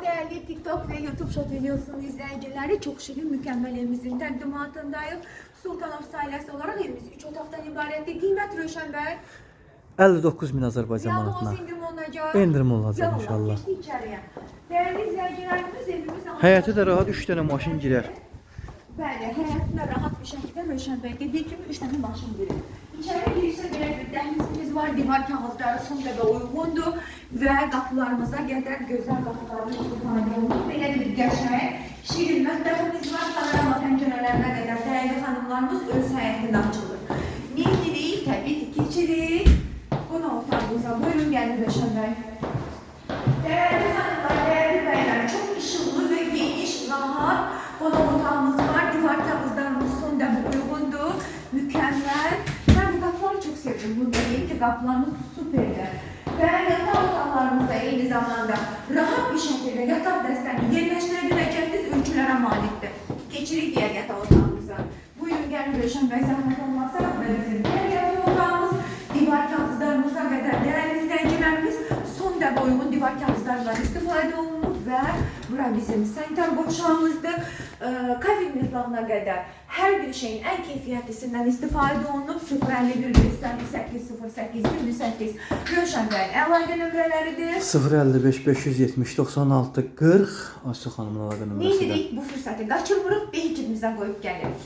değerli TikTok ve YouTube Short videosunun izleyicileri, çok şirin mükemmel evimizin təqdimatındayıq. Sultanov ailesi olarak evimiz 3 otaqdan ibarətdir. Qiymət Rövşən bəy. 59 bin Azərbaycan Yalnız manatına. indirim olacaq. İndirim olacaq Yallah, inşallah. geçdi içəriyə. Değerli izleyicilerimiz evimiz... Həyətə də rahat 3 dənə maşın girər. Bəli, həyatına rahat bir şəkildə Rövşən bəy dediği kimi 3 tane maşın girir. İçeri girişte belə bir dəhlizimiz var, divar kağızları son dəbə uyğundur və qapılarımıza qədər gözəl qapılarımız istifadə olunur. Belə bir qəşəng, şirin mətbəximiz var, panorama pəncərələrinə qədər dəyərli xanımlarımız öz həyətində açılır. Ne edirik? Təbii ki, keçirik. Qonaq otağımıza buyurun gəlin Rövşən bəy. Değerli hanımlar, değerli beyler, çok ışıklı ve geniş, rahat qonaq otağımız var. Divar kağızlarımız son derece uygundu. Mükemmel. Ben bu kapıları çok sevdim. Bunu diyeyim ki kapılarımız süperler. Ve yatak otaqlarımızda aynı zamanda rahat bir şekilde yatak desteğini yerleştirebileceğiniz ölçülere maliktir. Geçirik diğer yatak otağımıza. Buyurun gelin Rövşən bəy, zahmet olmazsa bizim diğer yatak otağımız divar kağızlarımıza kadar değerli izleyicilerimiz son derece uygun divar kağızlarından istifade olunur ve bura bizim sanitar boşluğumuzdur. Kafe mezlanına kadar her bir şeyin en keyfiyetlisinden istifade olunup 051 158 08 28 Rövşən bəyin əlaqə nömrələridir. 055 570 96 40 Aslı xanımın əlaqə nömrəsidir. Neydirik bu fürsəti qaçırmırıq, beykimizə qoyub gəlirik.